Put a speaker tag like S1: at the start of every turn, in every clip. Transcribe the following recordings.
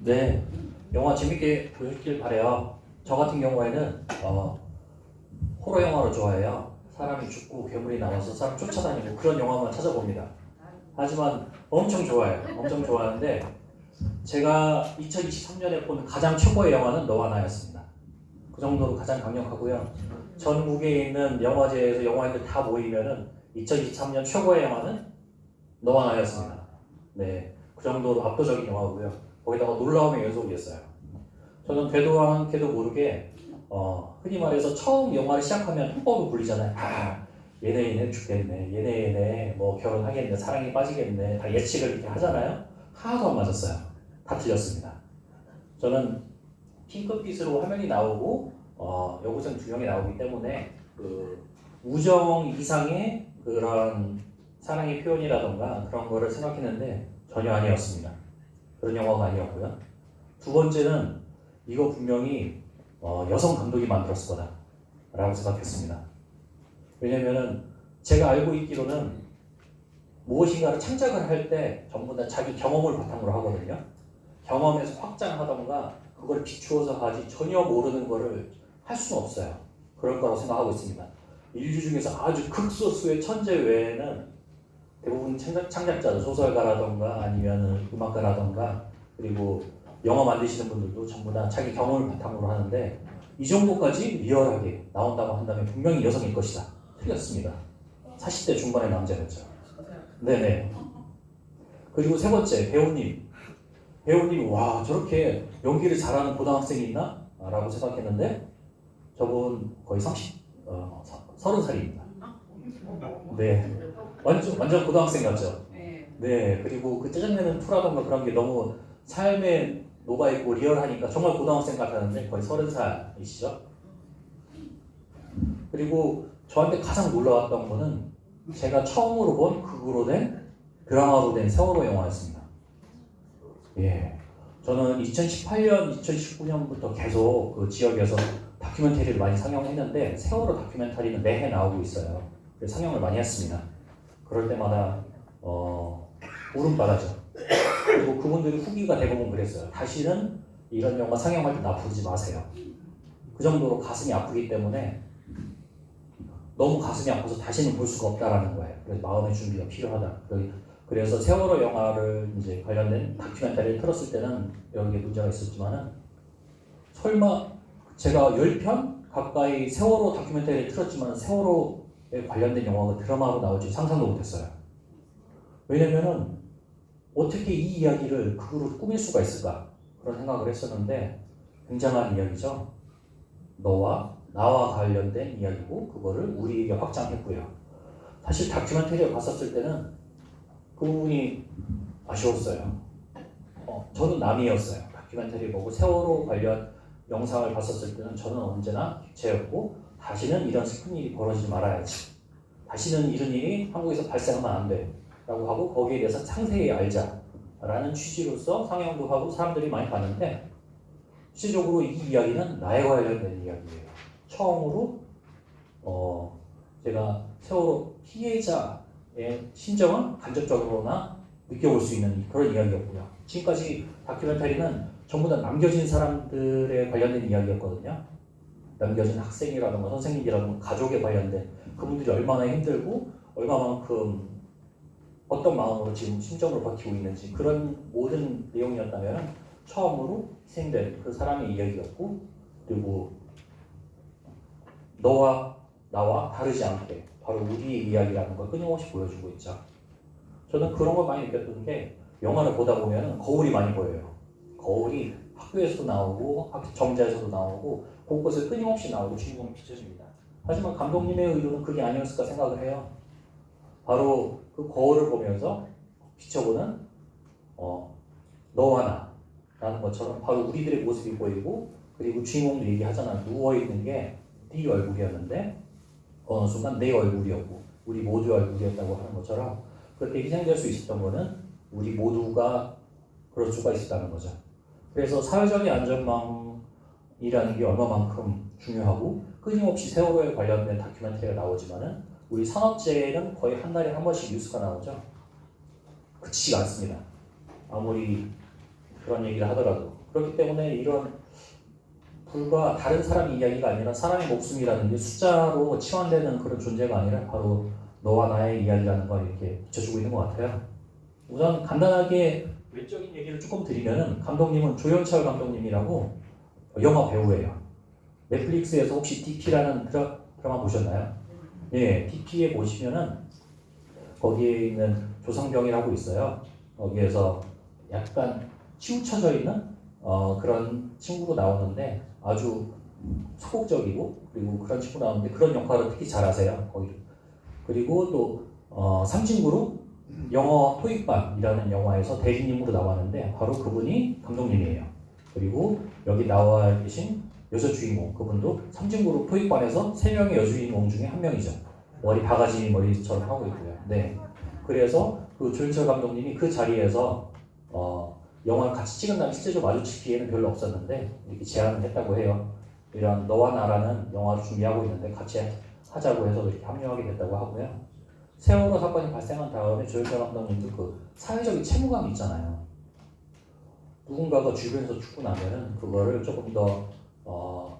S1: 네, 영화 재밌게 보셨길 바래요. 저 같은 경우에는 호러 영화를 좋아해요. 사람이 죽고 괴물이 나와서 사람 쫓아다니고 그런 영화만 찾아봅니다. 하지만 엄청 좋아해요. 엄청 좋아하는데 제가 2023년에 본 가장 최고의 영화는 너와 나였습니다. 그 정도로 가장 강력하고요. 전국에 있는 영화제에서 영화인들 다 모이면은 2023년 최고의 영화는 너와 나였습니다. 네, 그 정도로 압도적인 영화고요. 거기다가 놀라움의 연속이었어요. 저는 되도 않게도 모르게 흔히 말해서 처음 영화를 시작하면 통법을 굴리잖아요. 얘네 죽겠네, 얘네 뭐 결혼하겠네, 사랑에 빠지겠네, 다 예측을 이렇게 하잖아요. 하나도 안 맞았어요. 다 틀렸습니다. 저는 핑크빛으로 화면이 나오고 여고생 두 명이 나오기 때문에 그 우정 이상의 그런 사랑의 표현이라던가 그런 거를 생각했는데 전혀 아니었습니다. 그런 영화가 아니었고요. 두 번째는 이거 분명히 여성 감독이 만들었을 거다라고 생각했습니다. 왜냐면은 제가 알고 있기로는 무엇인가를 창작을 할 때 전부 다 자기 경험을 바탕으로 하거든요. 경험에서 확장하던가 그걸 비추어서 하지 전혀 모르는 거를 할 수는 없어요. 그럴 거라고 생각하고 있습니다. 인류 중에서 아주 극소수의 천재 외에는 대부분 창작자들, 소설가라던가 아니면 음악가라던가 그리고 영화 만드시는 분들도 전부 다 자기 경험을 바탕으로 하는데 이 정도까지 리얼하게 나온다고 한다면 분명히 여성일 것이다. 틀렸습니다. 40대 중반의 남자였죠. 네네. 그리고 세 번째, 배우님이 와 저렇게 연기를 잘하는 고등학생이 있나? 라고 생각했는데 저분 거의 30살입니다. 네. 완전 고등학생 같죠? 네. 그리고 그 짜증내는 투라던가 그런 게 너무 삶에 녹아있고 리얼하니까 정말 고등학생 같았는데 거의 30살이시죠? 그리고 저한테 가장 놀라웠던 거는 제가 처음으로 본 극으로 된 드라마로 된 세월호 영화였습니다. 예. 저는 2018년, 2019년부터 계속 그 지역에서 다큐멘터리를 많이 상영했는데 세월호 다큐멘터리는 매해 나오고 있어요. 그래서 상영을 많이 했습니다. 그럴 때마다 울음바다죠. 그리고 그분들이 후기가 대부분 그랬어요. 다시는 이런 영화 상영할 때 나 부르지 마세요. 그 정도로 가슴이 아프기 때문에 너무 가슴이 아파서 다시는 볼 수가 없다라는 거예요. 그래서 마음의 준비가 필요하다. 그래서 세월호 영화를 이제 관련된 다큐멘터리를 틀었을 때는 여러 개 문제가 있었지만은 설마 제가 10편 가까이 세월호 다큐멘터리를 틀었지만 세월호에 관련된 영화가 드라마로 나올지 상상도 못했어요. 왜냐면은 어떻게 이 이야기를 극으로 꾸밀 수가 있을까 그런 생각을 했었는데 굉장한 이야기죠. 너와 나와 관련된 이야기고 그거를 우리에게 확장했고요. 사실 다큐멘터리를 봤었을 때는 그 부분이 아쉬웠어요. 저는 남이었어요. 다큐멘터리 보고 세월호 관련 영상을 봤었을 때는 저는 언제나 객체였고 다시는 이런 슬픈 일이 벌어지지 말아야지. 다시는 이런 일이 한국에서 발생하면 안 돼. 라고 하고 거기에 대해서 상세히 알자라는 취지로서 상영도 하고 사람들이 많이 봤는데 실질적으로 이 이야기는 나에 관련된 이야기예요. 처음으로 제가 세월호 피해자의 심정을 간접적으로나 느껴볼 수 있는 그런 이야기였고요. 지금까지 다큐멘터리는 전부 다 남겨진 사람들에 관련된 이야기였거든요. 남겨진 학생이라든가 선생님이라든가 가족에 관련된 그분들이 얼마나 힘들고 얼마만큼 어떤 마음으로 지금 심정을 버티고 있는지 그런 모든 내용이었다면 처음으로 희생된 그 사람의 이야기였고 그리고 너와 나와 다르지 않게 바로 우리의 이야기라는 걸 끊임없이 보여주고 있죠. 저는 그런 걸 많이 느꼈던 게 영화를 보다 보면 거울이 많이 보여요. 거울이 학교에서도 나오고 정자에서도 나오고 곳곳에 끊임없이 나오고 주인공이 비춰집니다. 하지만 감독님의 의도는 그게 아니었을까 생각을 해요. 바로 그 거울을 보면서 비춰보는 너와 나라는 것처럼 바로 우리들의 모습이 보이고 그리고 주인공도 얘기하잖아. 누워있는 게 네 얼굴이었는데 어느 순간 내 얼굴이었고 우리 모두의 얼굴이었다고 하는 것처럼 그렇게 희생될 수 있었던 거는 우리 모두가 그럴 수가 있었다는 거죠. 그래서 사회적인 안전망이라는 게 얼마만큼 중요하고 끊임없이 세월호에 관련된 다큐멘터리가 나오지만은 우리 산업재해는 거의 한 달에 한 번씩 뉴스가 나오죠. 그치지가 않습니다. 아무리 그런 얘기를 하더라도. 그렇기 때문에 이런 불과 다른 사람의 이야기가 아니라 사람의 목숨이라는 게 숫자로 치환되는 그런 존재가 아니라 바로 너와 나의 이야기라는 걸 이렇게 비춰주고 있는 것 같아요. 우선 간단하게 외적인 얘기를 조금 드리면은 감독님은 조연철 감독님이라고 영화 배우예요. 넷플릭스에서 혹시 DP라는 드라마 보셨나요? 예, DP에 보시면은 거기에 있는 조상병이라고 있어요. 거기에서 약간 치우쳐져 있는 그런 친구로 나오는데 아주 소극적이고 그리고 그런 친구 나오는데 그런 역할을 특히 잘하세요. 거기 그리고 또 삼진그룹 영어 토익반이라는 영화에서 대리님으로 나왔는데 바로 그분이 감독님이에요. 그리고 여기 나와 계신 여자 주인공 그분도 삼진그룹 토익반에서 3명의 여주인공 중에 한 명이죠. 머리 바가지 머리처럼 하고 있고요. 네. 그래서 그 조윤철 감독님이 그 자리에서 영화를 같이 찍은 다음에 실제로 마주칠 기회는 별로 없었는데 이렇게 제안을 했다고 해요. 이런 너와 나라는 영화를 준비하고 있는데 같이 하자고 해서 이렇게 합류하게 됐다고 하고요. 세월호 사건이 발생한 다음에 조윤철 감독님도 그 사회적인 책무감이 있잖아요. 누군가가 주변에서 죽고 나면은 그거를 조금 더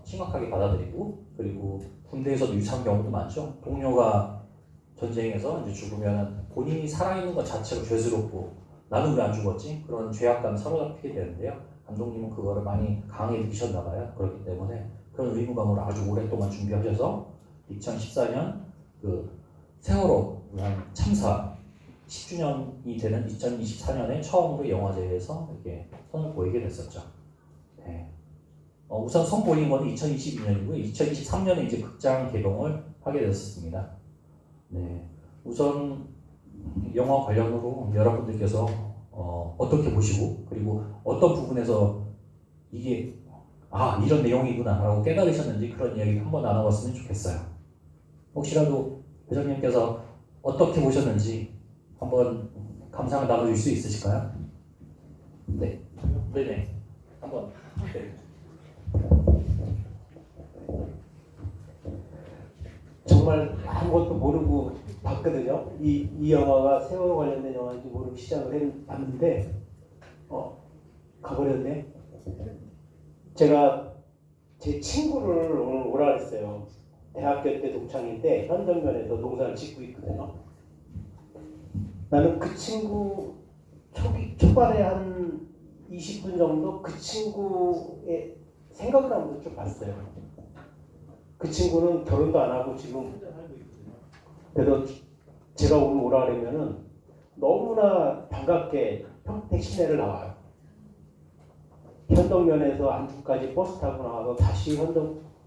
S1: 심각하게 받아들이고 그리고 군대에서도 유사한 경우도 많죠. 동료가 전쟁에서 이제 죽으면 본인이 살아있는 것 자체가 죄스럽고 나는 왜 안 죽었지? 그런 죄악감에 사로잡히게 되는데요. 감독님은 그거를 많이 강하게 느끼셨나 봐요. 그렇기 때문에 그런 의무감으로 아주 오랫동안 준비하셔서 2014년 그 세월호 참사 10주년이 되는 2024년에 처음으로 영화제에서 이렇게 선을 보이게 됐었죠. 네. 우선 선 보인 건 2022년이고 2023년에 이제 극장 개봉을 하게 됐습니다. 네. 우선 영화 관련으로 여러분들께서 어떻게 보시고 그리고 어떤 부분에서 이게 이런 내용이구나 라고 깨달으셨는지 그런 이야기 한번 나눠봤으면 좋겠어요. 혹시라도 회장님께서 어떻게 보셨는지 한번 감상을 나눠줄 수 있으실까요? 네. 네네. 한번. 네.
S2: 정말 아무것도 모르고 봤거든요. 이 영화가 세월호 관련된 영화인지 모르고 시작을 봤는데 가버렸네. 제가 제 친구를 오늘 오라 그랬어요. 대학교 때 동창인데 현덕면에서 농사를 짓고 있거든요. 나는 그 친구 초반에 한 20분 정도 그 친구의 생각을 한번 좀 봤어요. 그 친구는 결혼도 안 하고 지금 혼자 살고 있거든요. 그래서 제가 오늘 오라 그러면은 너무나 반갑게 평택 시내를 나와요. 현덕면에서 안중까지 버스 타고 나와서 다시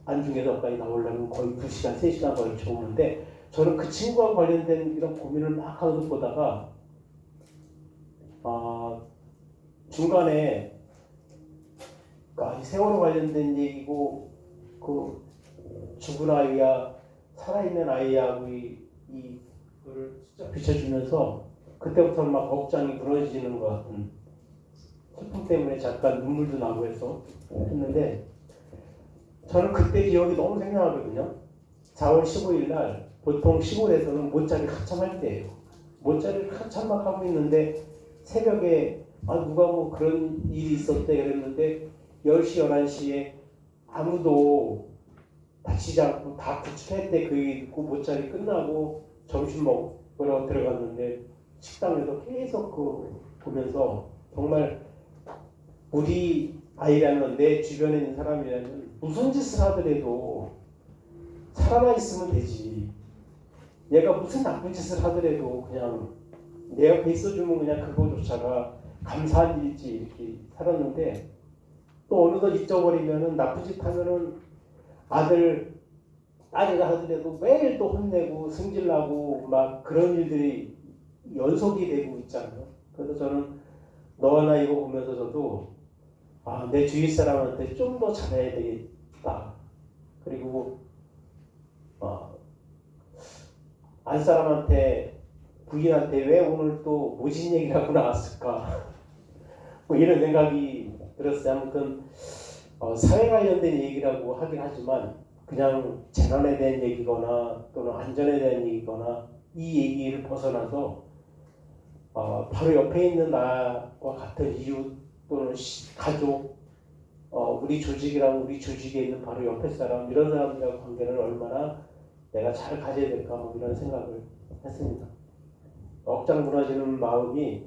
S2: 안중에서까지 나오려면 거의 2시간, 3시간 걸쳐 오는데 저는 그 친구와 관련된 이런 고민을 막 하고 보다가 중간에 세월호 관련된 얘기고 그 죽은 아이와 살아있는 아이하고 이거를 비춰주면서 그때부터 막 억장이 무너지는 것 같은 슬픔 때문에 잠깐 눈물도 나고 해서 했는데 저는 그때 기억이 너무 생생하거든요. 4월 15일 날 보통 시골에서는 못자리를 한참 할 때예요. 못자리를 한참 막 하고 있는데 새벽에 누가 뭐 그런 일이 있었대 그랬는데 10시, 11시에 아무도 다치지 않고 다 구출했대. 그 얘기 듣고 못자리 끝나고 점심 먹으러 들어갔는데 식당에서 계속 보면서 정말 우리 아이라면 내 주변에 있는 사람이라면 무슨 짓을 하더라도 살아나 있으면 되지. 얘가 무슨 나쁜 짓을 하더라도 그냥 내 옆에 있어주면 그냥 그거조차가 감사한 일이지 이렇게 살았는데 또 어느덧 잊어버리면은 나쁜 짓 하면은 딸이라 하더라도 매일 또 혼내고 승질나고 막 그런 일들이 연속이 되고 있잖아요. 그래서 저는 너와 나 이거 보면서 저도 내 주위 사람한테 좀 더 잘해야 되겠다. 그리고 안 사람한테 부인한테 왜 오늘 또 모진 얘기를 하고 나왔을까 뭐 이런 생각이 들었어요. 아무튼 사회 관련된 얘기라고 하긴 하지만 그냥 재난에 대한 얘기거나 또는 안전에 대한 얘기거나 이 얘기를 벗어나서 바로 옆에 있는 나와 같은 이웃 또는 가족, 우리 조직이랑 우리 조직에 있는 바로 옆에 사람 이런 사람들과 관계를 얼마나 내가 잘 가져야 될까 뭐 이런 생각을 했습니다. 억장 무너지는 마음이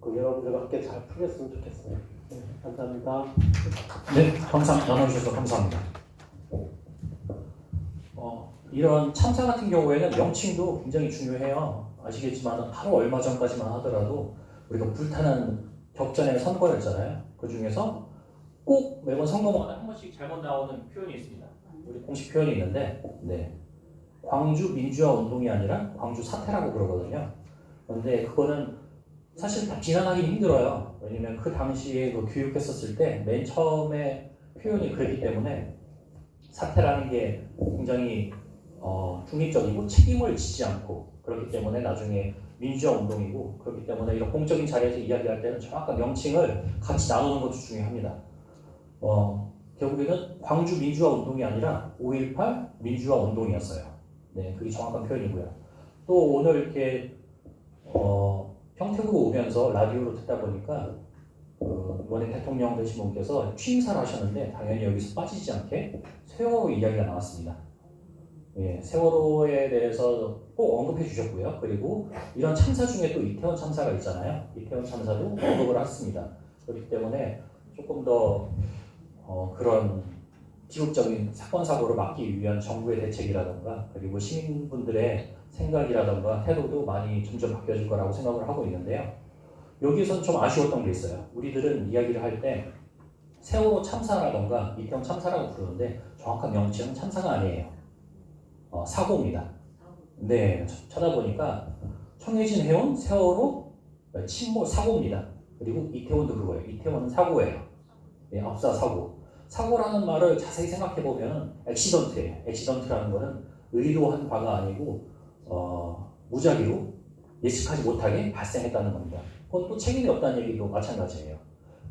S2: 여러분들과 함께 잘 풀렸으면 좋겠어요. 네, 감사합니다.
S1: 네, 감사 나눠주셔서 감사합니다. 이런 참사 같은 경우에는 명칭도 굉장히 중요해요. 아시겠지만 바로 얼마 전까지만 하더라도 우리가 불타는 격전의 선거였잖아요. 그 중에서 꼭 매번 선거마다 한 번씩 잘못 나오는 표현이 있습니다. 우리 공식 표현이 있는데, 네, 광주 민주화 운동이 아니라 광주 사태라고 그러거든요. 그런데 그거는 사실 다 비난하기 힘들어요. 왜냐면 그 당시에 그 교육했었을 때 맨 처음에 표현이 그랬기 때문에 사태라는 게 굉장히 중립적이고 책임을 지지 않고 그렇기 때문에 나중에 민주화 운동이고 그렇기 때문에 이런 공적인 자리에서 이야기할 때는 정확한 명칭을 같이 나누는 것도 중요합니다. 결국에는 광주 민주화 운동이 아니라 5.18 민주화 운동이었어요. 네, 그게 정확한 표현이고요. 또 오늘 이렇게 평택으로 오면서 라디오로 듣다 보니까 이번에 대통령 되신 분께서 취임사를 하셨는데 당연히 여기서 빠지지 않게 세월호 이야기가 나왔습니다. 예, 세월호에 대해서 꼭 언급해 주셨고요. 그리고 이런 참사 중에 또 이태원 참사가 있잖아요. 이태원 참사도 언급을 했습니다. 그렇기 때문에 조금 더 그런 비극적인 사건 사고를 막기 위한 정부의 대책이라던가 그리고 시민분들의 생각이라던가 태도도 많이 점점 바뀌어질 거라고 생각을 하고 있는데요. 여기에선 좀 아쉬웠던 게 있어요. 우리들은 이야기를 할 때 세월호 참사라던가 이태원 참사라고 부르는데 정확한 명칭은 참사가 아니에요. 사고입니다. 네, 찾아보니까 청해진 해운 세월호 침몰 사고입니다. 그리고 이태원도 그거예요. 이태원은 사고예요. 네, 압사 사고. 사고라는 말을 자세히 생각해 보면 액시던트예요. 액시던트라는 거는 의도한 바가 아니고 무작위로 예측하지 못하게 발생했다는 겁니다. 그건 또 책임이 없다는 얘기도 마찬가지예요.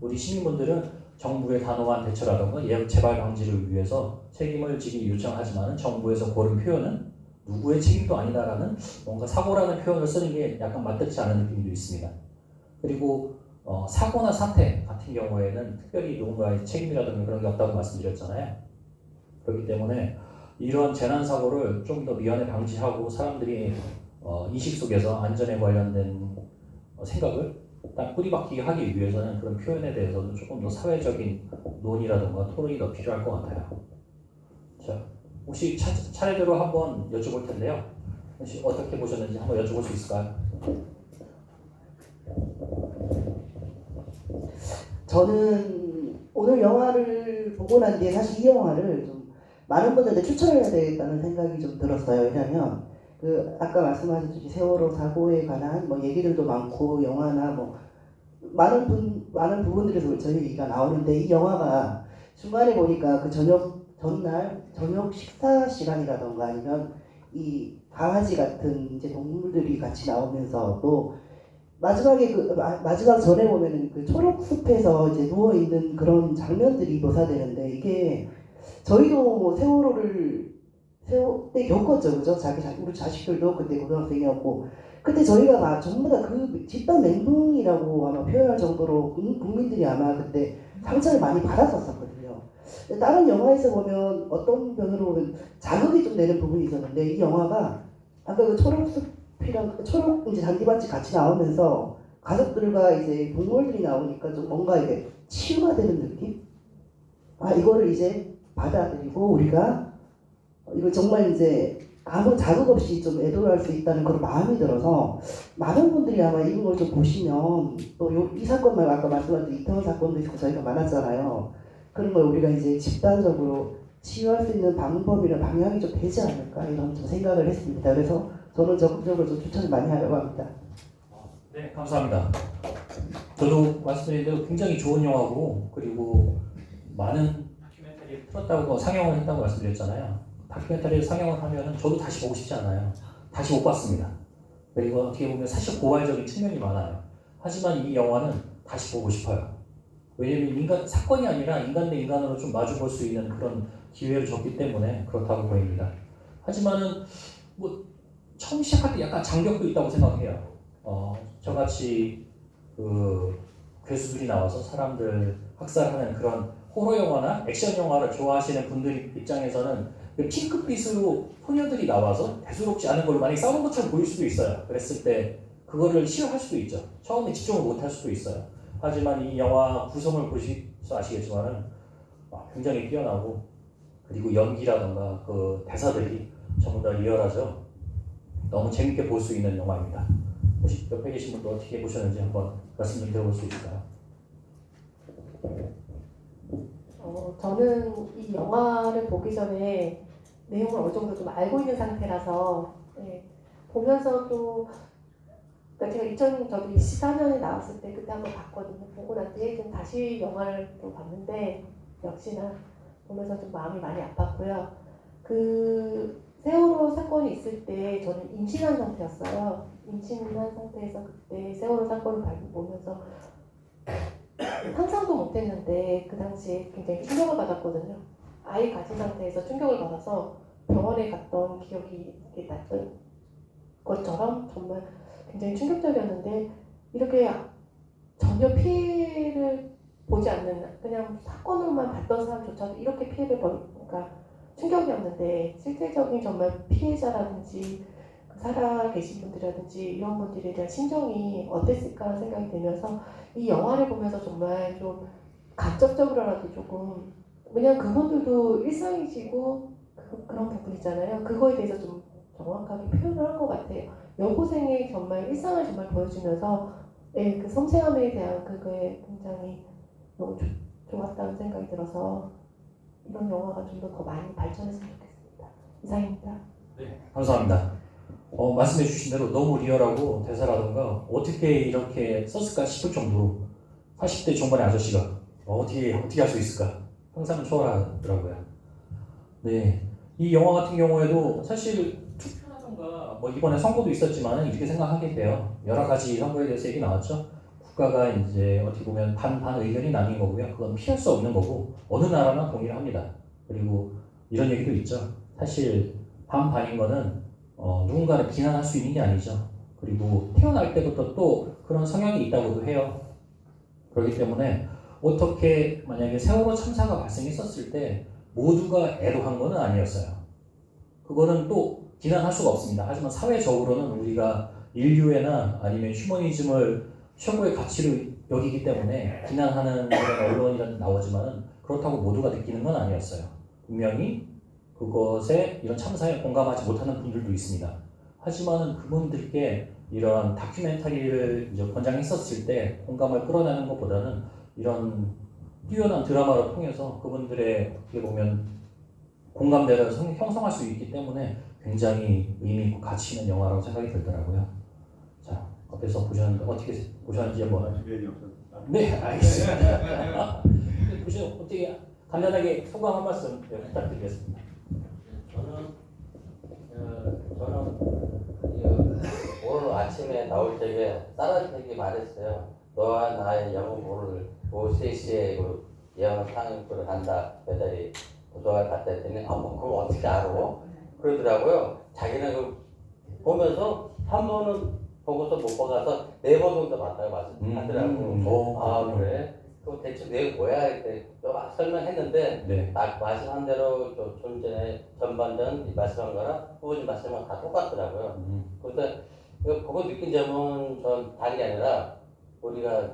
S1: 우리 시민분들은 정부의 단호한 대처라든가 재발 방지를 위해서 책임을 지기 요청하지만 정부에서 고른 표현은 누구의 책임도 아니다라는 뭔가 사고라는 표현을 쓰는 게 약간 맞닿지 않은 느낌도 있습니다. 그리고 사고나 사태 같은 경우에는 특별히 누군가의 책임이라든가 그런 게 없다고 말씀드렸잖아요. 그렇기 때문에 이런 재난 사고를 좀 더 미연에 방지하고 사람들이 인식 속에서 안전에 관련된 생각을 딱 뿌리박히게 하기 위해서는 그런 표현에 대해서도 조금 더 사회적인 논의라든가 토론이 더 필요할 것 같아요. 자, 혹시 차례대로 한번 여쭤볼 텐데요. 혹시 어떻게 보셨는지 한번 여쭤볼 수 있을까요?
S3: 저는 오늘 영화를 보고 난 뒤에 사실 이 영화를 좀 많은 분들한테 추천을 해야 되겠다는 생각이 좀 들었어요. 왜냐하면 아까 말씀하셨듯이 세월호 사고에 관한 뭐 얘기들도 많고 영화나 뭐 많은 부분들에서 저희 얘기가 나오는데 이 영화가 중간에 보니까 그 전날 저녁 식사 시간이라던가 아니면 이 강아지 같은 이제 동물들이 같이 나오면서 또 마지막에 마지막 전에 보면은 그 초록숲에서 이제 누워 있는 그런 장면들이 묘사되는데 이게 저희도 뭐 세월호를 때 겪었죠, 그죠? 우리 자식들도 그때 고등학생이었고 그때 저희가 전부 다 그 집단 멘붕이라고 아마 표현할 정도로 국민들이 아마 그때 상처를 많이 받았었거든요. 다른 영화에서 보면 어떤 면으로 보면 자극이 좀 되는 부분이 있었는데 이 영화가 아까 그 초록숲이랑 초록 이제 잔디밭이 같이 나오면서 가족들과 이제 동물들이 나오니까 좀 뭔가 이게 치유가 되는 느낌? 이거를 이제 받아들이고 우리가 이거 정말 이제 아무 자극 없이 좀 애도할 수 있다는 그런 마음이 들어서 많은 분들이 아마 이걸 좀 보시면 또 이 사건만 아까 말씀하신 이태원 사건도 있고 저희가 많았잖아요. 그런 걸 우리가 이제 집단적으로 치유할 수 있는 방법이나 방향이 좀 되지 않을까 이런 좀 생각을 했습니다. 그래서 저는 적극적으로 좀 추천을 많이 하려고 합니다.
S1: 네, 감사합니다. 저도 말씀드린 대로 굉장히 좋은 영화고 그리고 많은 다큐멘터리를 틀었다고 상영을 했다고 말씀드렸잖아요. 다큐멘터리를 상영을 하면 저도 다시 보고 싶지 않아요. 다시 못 봤습니다. 그리고 어떻게 보면 사실 고발적인 측면이 많아요. 하지만 이 영화는 다시 보고 싶어요. 왜냐면 사건이 아니라 인간 대 인간으로 좀 마주볼 수 있는 그런 기회를 줬기 때문에 그렇다고 보입니다. 하지만은 뭐 처음 시작할 때 약간 장벽도 있다고 생각해요. 저같이 괴수들이 나와서 사람들 학살하는 그런 호러 영화나 액션 영화를 좋아하시는 분들 입장에서는 그 핑크빛으로 소녀들이 나와서 대수롭지 않은 걸로 만약에 싸우는 것처럼 보일 수도 있어요. 그랬을 때 그거를 싫어할 수도 있죠. 처음에 집중을 못할 수도 있어요. 하지만 이 영화 구성을 보셔서 아시겠지만은 굉장히 뛰어나고, 그리고 연기라던가 그 대사들이 전부 다 리얼하죠. 너무 재밌게 볼 수 있는 영화입니다. 혹시 옆에 계신 분도 어떻게 보셨는지 한번 말씀 좀 들어볼 수 있을까요?
S4: 저는 이 영화를 보기 전에 내용을 어느 정도 좀 알고 있는 상태라서 보면서도, 그러니까 제가 저도 24년에 나왔을 때 그때 한번 봤거든요. 보고 난 뒤에 좀 다시 영화를 또 봤는데 역시나 보면서 좀 마음이 많이 아팠고요. 그 세월호 사건이 있을 때 저는 임신한 상태였어요. 임신한 상태에서 그때 세월호 사건을 보면서 상상도 못했는데 그 당시에 굉장히 충격을 받았거든요. 아이 가진 상태에서 충격을 받아서 병원에 갔던 기억이 났던 것처럼 정말 굉장히 충격적이었는데, 이렇게 전혀 피해를 보지 않는 그냥 사건으로만 봤던 사람조차도 이렇게 피해를 보니까 충격이었는데, 실질적인 정말 피해자라든지 살아 계신 분들이라든지 이런 분들에 대한 심정이 어땠을까 생각이 들면서 이 영화를 보면서 정말 좀 간접적으로라도 조금, 왜냐면 그분들도 일상이시고 그런 부분 있잖아요. 그거에 대해서 좀 정확하게 표현을 한 것 같아요. 여고생의 정말 일상을 정말 보여주면서 그 섬세함에 대한 그게 굉장히 너무 좋았다는 생각이 들어서 이런 영화가 좀 더 많이 발전했으면 좋겠습니다. 이상입니다.
S1: 네, 감사합니다. 말씀해 주신 대로 너무 리얼하고 대사라던가 어떻게 이렇게 썼을까 싶을 정도로 40대 중반의 아저씨가 어떻게 할 수 있을까 항상 초월하더라고요. 네, 이 영화 같은 경우에도 사실 투표라던가 뭐 이번에 선거도 있었지만 이렇게 생각하게 돼요. 여러 가지 선거에 대해서 얘기 나왔죠. 국가가 이제 어떻게 보면 반반 의견이 나뉜 거고요. 그건 피할 수 없는 거고 어느 나라나 동의를 합니다. 그리고 이런 얘기도 있죠. 사실 반반인 거는 누군가를 비난할 수 있는 게 아니죠. 그리고 태어날 때부터 또 그런 성향이 있다고도 해요. 그렇기 때문에 어떻게 만약에 세월호 참사가 발생했었을 때 모두가 애도한 거는 아니었어요. 그거는 또 비난할 수가 없습니다. 하지만 사회적으로는 우리가 인류애나 아니면 휴머니즘을 최고의 가치로 여기기 때문에 비난하는 그런 언론이라는 나오지만은 그렇다고 모두가 느끼는 건 아니었어요. 분명히 그것에 이런 참사에 공감하지 못하는 분들도 있습니다. 하지만은 그분들께 이런 다큐멘터리를 이제 권장했었을 때 공감을 끌어내는 것보다는 이런 뛰어난 드라마를 통해서 그분들의 어떻게 보면 공감대를 형성할 수 있기 때문에 굉장히 의미 있고 가치 있는 영화라고 생각이 들더라고요. 자, 앞에서 보셨는데 어떻게 보셨는지 한번. 네, 알겠습니다. 보시죠. 어떻게 간단하게 소감 한 말씀 부탁드리겠습니다.
S5: 저는 오늘 아침에 나올 적에 딸한테 말했어요. 너와 나의 영웅 오늘 오후 3시에 그 영화 상영회를 한다. 배달이 도서관 갔다 했더니 뭐 그걸 어떻게 알아? 그러더라고요. 자기는 그 보면서 한 번은 보고서 못 봐가서 4번 정도 봤다고 말씀하더라고. 그래? 그 대체 내용 뭐야? 이렇게 막 설명했는데
S1: 네.
S5: 말씀한 대로 좀 전에 전반전 말씀한 거랑 후보님 말씀한 거 다 똑같더라고요. 그래서 이거 보고 느낀 점은 전 다른 게 아니라 우리가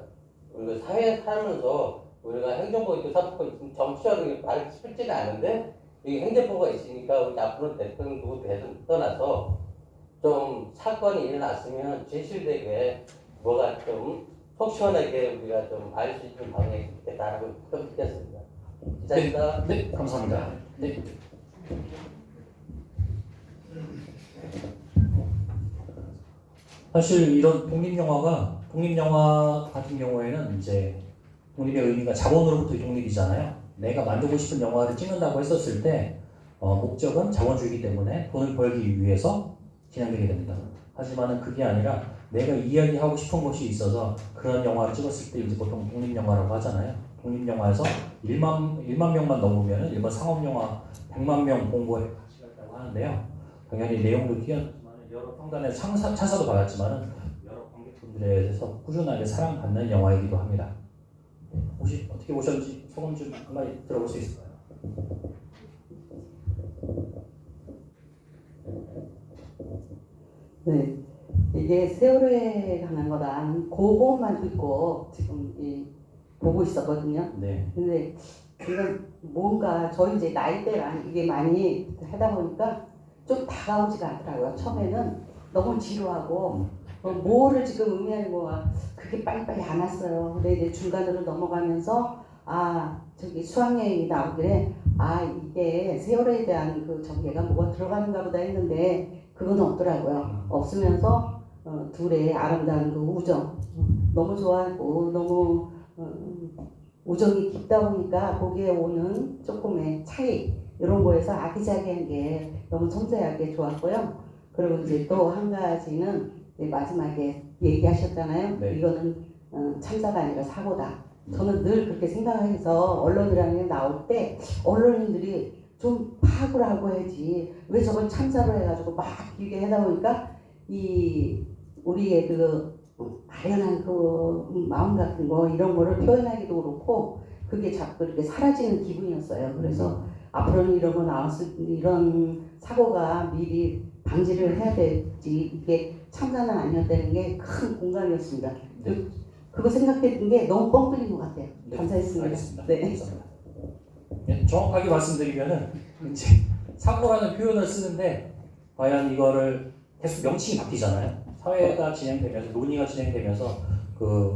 S5: 사회에 살면서 우리가 행정부 있고 사법부 있고 정치적으로 말이 쉽지는 않은데 이 행정부가 있으니까 우리 앞으로 대통령 누구 대선 떠나서 좀 사건이 일어났으면 진실되게 뭐가 좀 속 시원하게 우리가 좀 알 수 있는 방향이 있겠다라고 좀 느꼈습니다. 기자입니다.
S1: 네, 감사합니다. 네. 사실 이런 독립영화 같은 경우에는 이제 독립의 의미가 자본으로부터 독립이잖아요. 내가 만들고 싶은 영화를 찍는다고 했었을 때 목적은 자본주의이기 때문에 돈을 벌기 위해서 진행되게 됩니다. 하지만은 그게 아니라 내가 이야기하고 싶은 것이 있어서 그런 영화를 찍었을 때 이제 보통 독립영화라고 하잖아요. 독립영화에서 1만 명만 넘으면 일반 상업영화 100만 명 공고에 같이 갔다고 하는데요. 당연히 내용도 뛰어났지만 여러 평단의 찬사도 받았지만은 여러 관객분들에 대해서 꾸준하게 사랑받는 영화이기도 합니다. 혹시 어떻게 보셨는지 소감 좀 한마디 들어볼 수 있을까요?
S6: 네, 이게 세월호에 관한 거랑 그것만 듣고 지금 보고 있었거든요.
S1: 네.
S6: 근데 이건 뭔가 저희 이제 나이대랑 이게 많이 하다 보니까 좀 다가오지가 않더라고요. 처음에는 너무 지루하고 뭐를 지금 의미하는 거가 그게 빨리빨리 안 왔어요. 근데 이제 중간으로 넘어가면서 저기 수학여행이 나오길래 이게 세월호에 대한 그 전개가 뭐가 들어가는가 보다 했는데 그건 없더라고요. 없으면서 둘의 아름다운 그 우정 너무 좋아하고 너무 우정이 깊다 보니까 거기에 오는 조금의 차이 이런 거에서 아기자기한 게 너무 섬세하게 좋았고요. 그리고 이제 또 한 가지는 마지막에 얘기하셨잖아요.
S1: 네.
S6: 이거는 참사가 아니라 사고다. 저는 늘 그렇게 생각해서 언론이라는 게 나올 때 언론인들이 좀 파악을 하고 해야지 왜 저걸 참사로 해가지고 막 길게 하다 보니까 이 우리의 그 아련한 그 마음 같은 거 이런 거를 표현하기도 그렇고 그게 자꾸 이렇게 사라지는 기분이었어요. 그래서 앞으로는 이런 거 나왔을 때 이런 사고가 미리 방지를 해야 되지 이게 참사는 아니었다는 게 큰 공감이었습니다.
S1: 네.
S6: 그거 생각했던 게 너무 뻥 뚫린 것 같아요.
S1: 네.
S6: 감사했습니다.
S1: 알겠습니다.
S6: 네.
S1: 감사합니다. 네, 정확하게 말씀드리면은 이제 사고라는 표현을 쓰는데 과연 이거를 계속 명칭이 바뀌잖아요. 사회가 진행되면서 논의가 진행되면서 그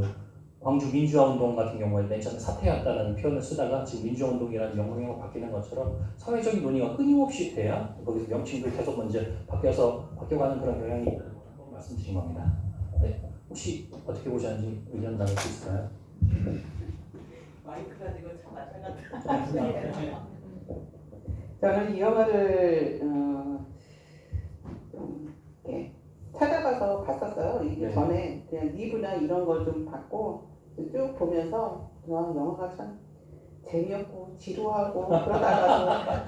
S1: 광주 민주화 운동 같은 경우에 맨 처음에 사퇴했다는 표현을 쓰다가 지금 민주화 운동이라는 영향으로 바뀌는 것처럼 사회적인 논의가 끊임없이 돼야 거기서 명칭도 계속 먼저 바뀌어가는 그런 경향이 있다는 걸 한번 말씀드린 겁니다. 네, 혹시 어떻게 보셨는지 의견 나눌 수 있을까요?
S7: 마이크 가지고 참 마찬가지다.
S8: 저는 이 영화를 좀 이렇게 찾아가서 봤었어요. 이게
S1: 네.
S8: 전에 그냥 리뷰나 이런 걸 좀 봤고 쭉 보면서 영화가 참 재미없고 지루하고 그러다가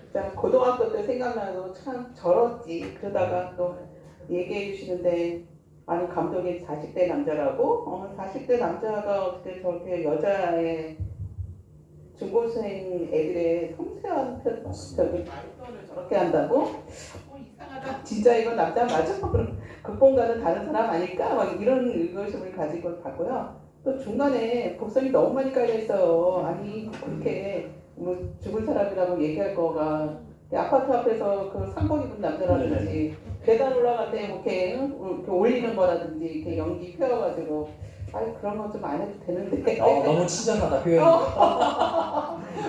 S8: 진짜 고등학교 때 생각나서 참 저렇지 그러다가 또 얘기해 주시는데 아니 감독이 40대 남자라고 40대 남자가 어떻게 저렇게 여자의 중고생 애들의 섬세한 저기 말투를 저렇게 한다고? 이상하다. 진짜 이거 남자 맞아? 극본가는 다른 사람 아닐까? 막 이런 의구심을 가지고 봤고요. 또 중간에 복선이 너무 많이 깔려 있어요. 아니 그렇게 뭐 죽을 사람이라고 얘기할 거가 아파트 앞에서 그 상복 입은 남자라든지 계단 올라갈 때 이렇게 올리는 거라든지 이렇게 연기 펴가지고 그런 거 좀 안 해도 되는데
S1: 너무 친절하다 표현이.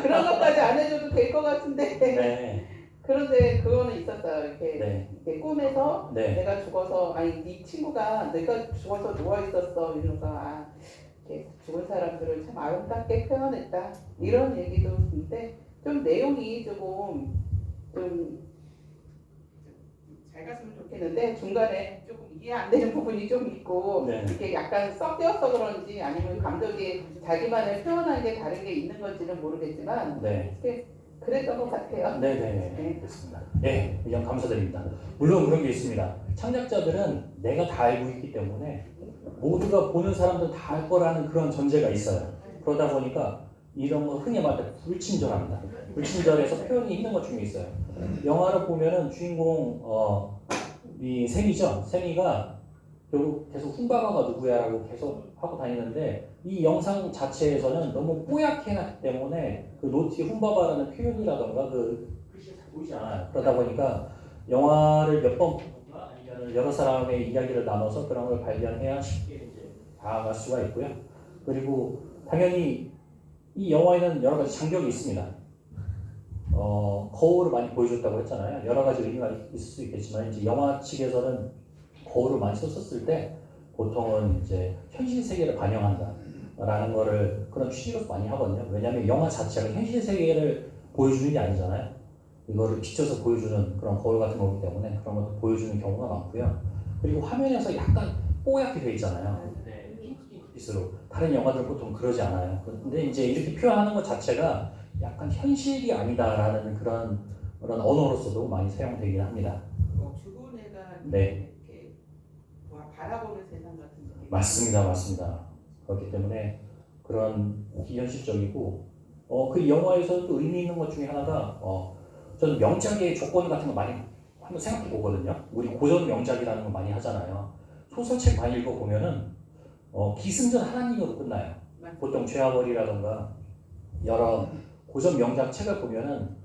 S8: 그런 것까지 안 해줘도 될 것 같은데
S1: 네.
S8: 그런데 그거는 있었어요. 이렇게,
S1: 네.
S8: 이렇게 꿈에서
S1: 네.
S8: 내가 죽어서 네 친구가 내가 죽어서 누워 있었어 이러면서 이렇게 죽은 사람들을 참 아름답게 표현했다 이런 얘기도 있는데 좀 내용이 조금 좀 잘 갔으면 좋겠는데 중간에 조금 이해 안 되는 부분이 좀 있고
S1: 네.
S8: 이게 약간 섞여서 그런지 아니면 감독이 자기만의 표현한 게 다른 게 있는 건지는 모르겠지만
S1: 네.
S8: 그랬던 것 같아요.
S1: 네네. 그렇습니다. 네, 의견 감사드립니다. 물론 그런 게 있습니다. 창작자들은 내가 다 알고 있기 때문에 모두가 보는 사람들 다 알 거라는 그런 전제가 있어요. 그러다 보니까 이런 거 흔히 말할 때 불친절합니다. 불친절해서 표현이 힘든 것 중에 있어요. 영화를 보면은 주인공 이 세미죠. 세미가 결국 계속 훈바바가 누구야라고 계속 하고 다니는데 이 영상 자체에서는 너무 뽀얗게 해놨기 때문에 그 노티 훈바바라는 표현이라던가 그 글씨가 잘 보이지 않아요. 그러다 보니까 영화를 몇 번 보거나 아니면 여러 사람의 이야기를 나눠서 그런 걸 발견해야 쉽게 이제 다가갈 수가 있고요. 그리고 당연히 이 영화에는 여러 가지 장벽이 있습니다. 거울을 많이 보여줬다고 했잖아요. 여러 가지 의미가 있을 수 있겠지만 이제 영화 측에서는 거울을 많이 썼을 때 보통은 이제 현실 세계를 반영한다라는 거를 그런 취지로서 많이 하거든요. 왜냐하면 영화 자체가 현실 세계를 보여주는 게 아니잖아요. 이거를 비춰서 보여주는 그런 거울 같은 거기 때문에 그런 것도 보여주는 경우가 많고요. 그리고 화면에서 약간 뽀얗게 돼 있잖아요. 네, 핑크빛으로 다른 영화들은 보통 그러지 않아요. 근데 이제 이렇게 표현하는 것 자체가 약간 현실이 아니다라는 그런 언어로서도 많이 사용되긴 합니다.
S7: 죽은 애가
S1: 네.
S7: 이렇게 바라보는 세상 같은 느낌.
S1: 맞습니다. 그렇기 때문에 그런 비현실적이고 그 영화에서 또 의미 있는 것 중에 하나가 저는 명작의 조건 같은 거 많이 한번 생각해 보거든요. 우리 고전 명작이라는 거 많이 하잖아요. 소설책 많이 읽어보면은 기승전 하나님으로 끝나요. 보통 죄와벌이라던가 여러 고전 명작 책을 보면은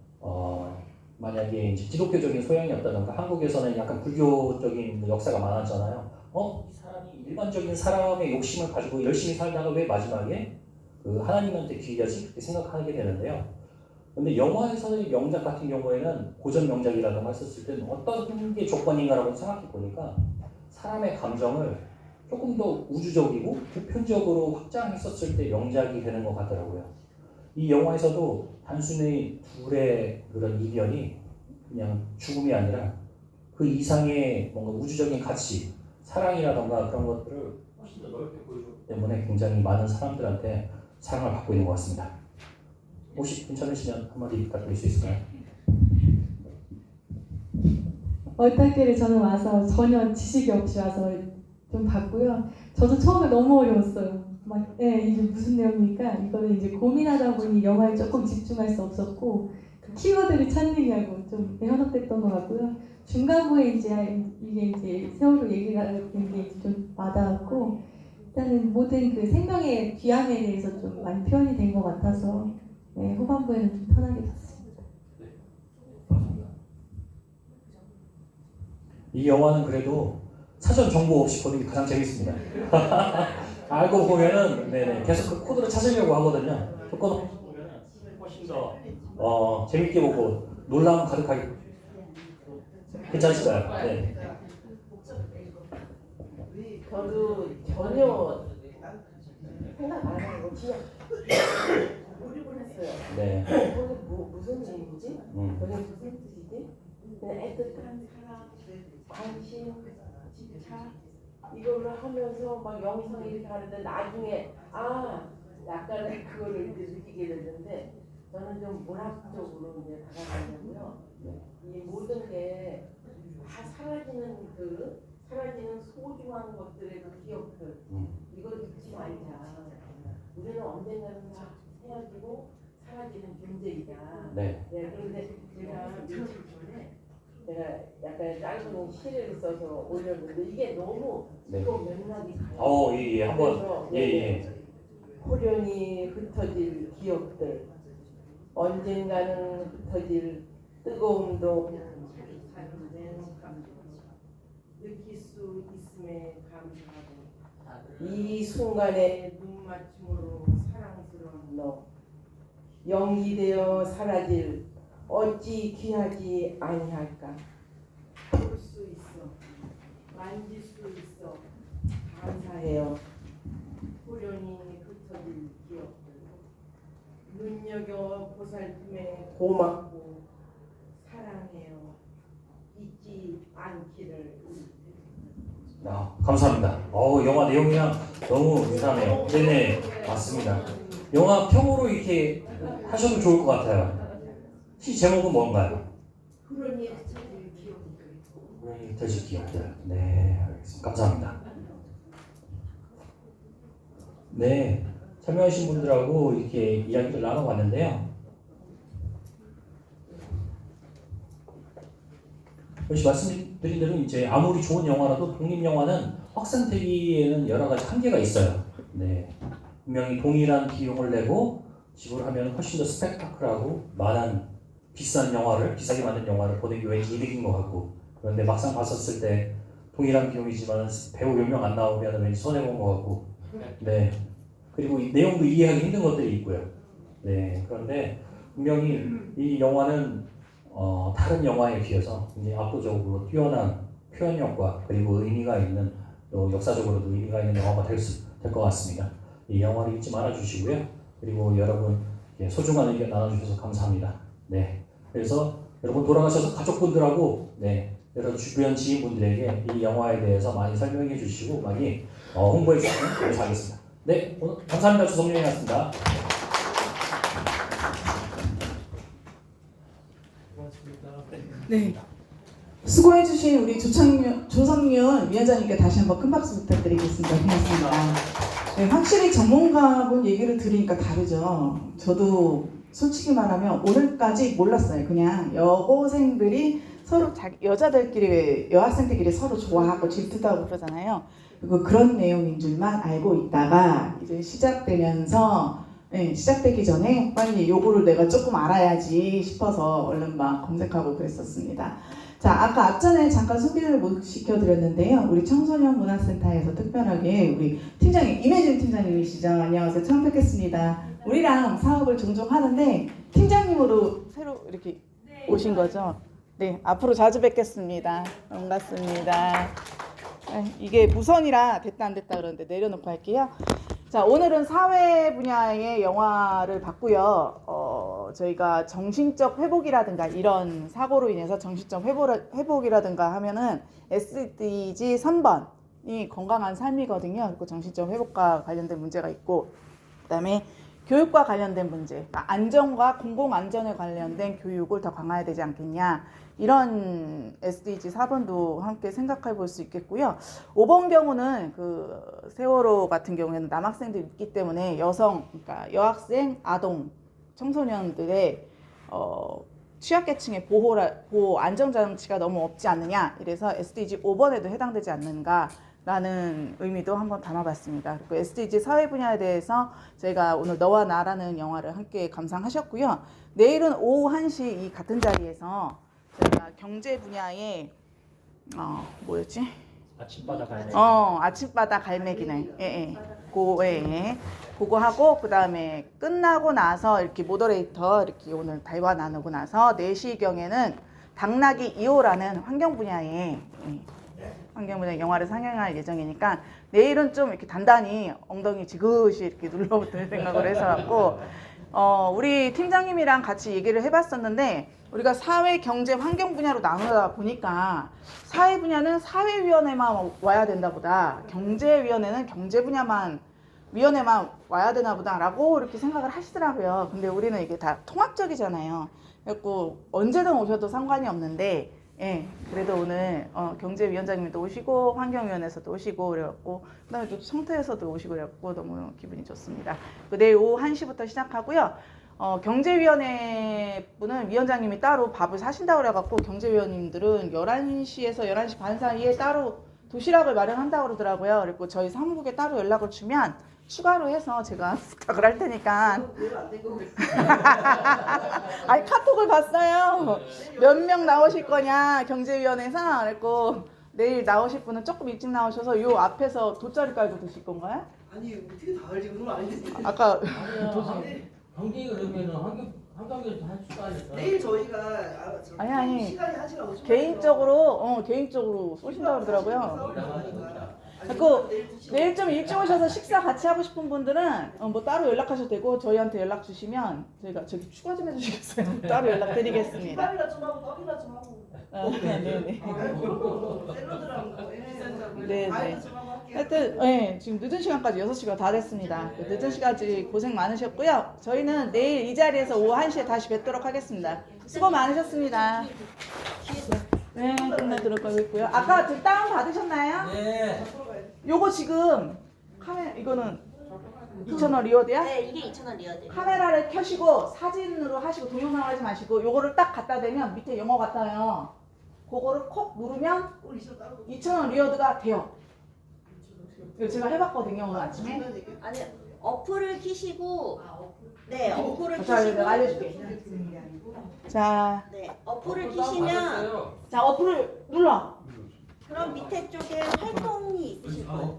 S1: 만약에 이제 기독교적인 소양이 없다던가 한국에서는 약간 불교적인 역사가 많았잖아요. 이 사람이 일반적인 사람의 욕심을 가지고 열심히 살다가 왜 마지막에 그 하나님한테 귀하지? 그렇게 생각하게 되는데요. 근데 영화에서의 명작 같은 경우에는 고전 명작이라고 했었을 때는 어떤 게 조건인가라고 생각해 보니까 사람의 감정을 조금 더 우주적이고 보편적으로 확장했었을 때 명작이 되는 것 같더라고요. 이 영화에서도 단순히 둘의 그런 이변이 그냥 죽음이 아니라 그 이상의 뭔가 우주적인 가치, 사랑이라던가 그런 것들을 훨씬 더 넓게 보여주기 때문에 굉장히 많은 사람들한테 사랑을 받고 있는 것 같습니다. 혹시 괜찮으시면 한마디 부탁드릴 수 있을까요?
S9: 얼떨결에 저는 와서 전혀 지식이 없이 와서 좀 봤고요. 저도 처음에 너무 어려웠어요. 이게 무슨 내용입니까? 이거를 이제 고민하다 보니 영화에 조금 집중할 수 없었고 그 키워드를 찾느냐고 좀 현혹됐던 것 같고요. 중간부에 이게 이제 세월호 얘기가 된 게 좀 와닿았고 일단은 모든 그 생명의 귀함에 대해서 좀 많이 표현이 된 것 같아서 후반부에는 좀 편하게 봤습니다.
S1: 이 영화는 그래도 사전 정보 없이 보는 게 가장 재밌습니다. 알고 보면은 계속 그 코드를 찾으려고 하거든요. 그 코드 보면은 훨씬 더 재밌게 보고 놀라움 가득하게 괜찮으실까요? 네.
S4: 저도 전혀 생각 안 하고 그냥 몰입을 했어요.
S1: 네.
S4: 거기 무슨 의미지? 여기 무슨 뜻이지? 그냥 애틋한 사랑, 관심, 집착 이걸로 하면서 막 영상 이렇게 하는데 나중에 약간의 그거를 이제 느끼게 됐는데 저는 좀 문학적으로 이제 다가가려고요. 이 모든 게 다 사라지는 소중한 것들의 그 기억들 이걸 잊지 말자. 우리는 언젠가는 다 헤어지고 사라지는 존재이다.
S1: 네.
S4: 그런데 제가 며칠 전에 약간 짧은 시를 써서 올렸는데 이게 너무 또 맥락이 가요.
S1: 예, 한번
S4: 호련히 흩어질 기억들, 언젠가는 흩어질 뜨거움도 느낄 수 있음에 감사하고 이 순간의 눈맞춤으로 사랑스러운 너 영기되어 사라질 어찌 귀하지 아니할까. 볼 수 있어 만질 수 있어 감사해요. 호련히 흩어질 기억들 눈여겨 보살핌에 고맙고 사랑해요. 잊지 않기를.
S1: 감사합니다. 영화 내용이랑 너무 유사하네요. 네네, 맞습니다. 영화 평으로 이렇게 하셔도 좋을 것 같아요. 시 제목은 뭔가요?
S4: 호련히 흩어질 기억들.
S1: 호련히 흩어질 기억들. 네, 알겠습니다. 감사합니다. 네, 참여하신 분들하고 이렇게 이야기를 나눠봤는데요. 역시 말씀드린 대로 이제 아무리 좋은 영화라도 독립 영화는 확산되기에는 여러 가지 한계가 있어요. 네, 분명히 동일한 비용을 내고 지불하면 훨씬 더 스펙타클하고 많은 비싸게 만든 영화를 보는 게 왠지 이득인 것 같고, 그런데 막상 봤었을 때 동일한 비용이지만 배우 몇 명 안 나오면 왠지 손해본 것 같고, 네, 그리고 이 내용도 이해하기 힘든 것들이 있고요. 네, 그런데 분명히 이 영화는 다른 영화에 비해서 굉장히 압도적으로 뛰어난 표현력과 그리고 의미가 있는, 또 역사적으로도 의미가 있는 영화가 될 것 같습니다. 이 영화를 잊지 말아 주시고요. 그리고 여러분 소중한 의견 나눠주셔서 감사합니다. 네, 그래서 여러분 돌아가셔서 가족분들하고 여러 주변 지인분들에게 이 영화에 대해서 많이 설명해 주시고 많이 홍보해 주시면 감사하겠습니다. 네, 오늘 감사합니다. 주성룡이었습니다.
S10: 네, 수고해주신 우리 조성윤 위원장님께 다시 한번 큰 박수 부탁드리겠습니다. 고맙습니다. 네, 확실히 전문가분 얘기를 들으니까 다르죠. 저도 솔직히 말하면 오늘까지 몰랐어요. 그냥 여고생들이 서로 여자들끼리 여학생들끼리 서로 좋아하고 질투하고 그러잖아요. 그리고 그런 내용인 줄만 알고 있다가 이제 시작되면서 시작되기 전에 빨리 요거를 내가 조금 알아야지 싶어서 얼른 막 검색하고 그랬었습니다. 자, 아까 앞전에 잠깐 소개를 못 시켜드렸는데요. 우리 청소년 문화센터에서 특별하게 우리 팀장님, 임혜진 팀장님이시죠. 안녕하세요. 처음 뵙겠습니다. 우리랑 사업을 종종 하는데 팀장님으로 새로 이렇게 오신 거죠? 네, 앞으로 자주 뵙겠습니다. 반갑습니다. 이게 무선이라 됐다 안 됐다 그러는데 내려놓고 할게요. 자, 오늘은 사회 분야의 영화를 봤고요. 저희가 정신적 회복이라든가 이런 사고로 인해서 정신적 회복이라든가 하면은 SDG 3번이 건강한 삶이거든요. 그리고 정신적 회복과 관련된 문제가 있고, 그다음에 교육과 관련된 문제, 안전과 공공안전에 관련된 교육을 더 강화해야 되지 않겠냐, 이런 SDG 4번도 함께 생각해 볼 수 있겠고요. 5번 경우는 그 세월호 같은 경우에는 남학생들이 있기 때문에 그러니까 여학생, 아동, 청소년들의 취약계층의 보호 안정장치가 너무 없지 않느냐, 이래서 SDG 5번에도 해당되지 않는가라는 의미도 한번 담아봤습니다. 그리고 SDG 사회 분야에 대해서 저희가 오늘 너와 나라는 영화를 함께 감상하셨고요. 내일은 오후 1시 이 같은 자리에서 저희가 경제 분야의 뭐였지?
S1: 아침바다 갈매기.
S10: 아침바다 갈매기네. 그거 하고, 그 다음에 끝나고 나서 이렇게 모더레이터 이렇게 오늘 대화 나누고 나서 4시경에는 당나귀 2호라는 환경 분야의 영화를 상영할 예정이니까 내일은 좀 이렇게 단단히 엉덩이 지그시 이렇게 눌러볼 생각을 해서 갖고 우리 팀장님이랑 같이 얘기를 해봤었는데, 우리가 사회, 경제, 환경 분야로 나누다 보니까 사회 분야는 사회위원회만 와야 된다 보다, 경제위원회는 경제 분야만 위원회만 와야 되나 보다라고 이렇게 생각을 하시더라고요. 근데 우리는 이게 다 통합적이잖아요. 그래서 언제든 오셔도 상관이 없는데, 그래도 오늘 경제위원장님도 오시고 환경위원회에서도 오시고 그래갖고, 그다음에 또 성태에서도 오시고 그래갖고 너무 기분이 좋습니다. 내일 오후 1시부터 시작하고요. 경제위원회 분은 위원장님이 따로 밥을 사신다고 그래갖고 경제위원님들은 11시에서 11시 반 사이에 따로 도시락을 마련한다고 그러더라고요. 그리고 저희 사무국에 따로 연락을 주면 추가로 해서 제가 부탁을 할 테니까. 아니, 카톡을 봤어요. 몇 명 나오실 거냐 경제위원회에서. 그랬고 내일 나오실 분은 조금 일찍 나오셔서 요 앞에서 돗자리 깔고 드실 건가요?
S3: 아니 어떻게 다 알지? 그건 아니지.
S10: 아까
S5: 경쟁이 그러면은 한강에서 할 수가 있어요.
S3: 내일 저희가
S10: 아니
S3: 시간이 1시간 50분
S10: 개인적으로 쏘신다고 그러더라고요. 그리고 내일 좀 일찍 오셔서 식사 같이 하고 싶은 분들은 뭐 따로 연락하셔도 되고, 저희한테 연락 주시면 저희가 저기 추가 좀 해주시겠어요? 따로 연락드리겠습니다.
S3: 밥이나 좀 하고 떡이나 좀 하고.
S10: 네네.
S3: 샐러드랑
S10: 네네. 하여튼 지금 늦은 시간까지 6시가 다 됐습니다. 늦은 시간까지 고생 많으셨고요. 저희는 내일 이 자리에서 오후 1시에 다시 뵙도록 하겠습니다. 수고 많으셨습니다. 네, 끝나도록 하겠고요. 아까 다운 받으셨나요?
S5: 네.
S10: 요거 지금 이거는 2,000원 리워드야?
S7: 네, 이게 2,000원 리워드.
S10: 카메라를 켜시고 사진으로 하시고 동영상 하지 마시고 요거를 딱 갖다 대면 밑에 영어 같아요. 그거를 콕 누르면 2,000원 리워드가 돼요. 이거 제가 해봤거든요, 오늘 아침에.
S7: 아니, 어플을 키시고 네, 어플을
S10: 자,
S7: 키시고
S10: 내가 알려줄게. 자,
S7: 네, 어플을 키시면
S10: 어플을 눌러.
S7: 그럼 밑에 쪽에 활동이 있으실 거예요.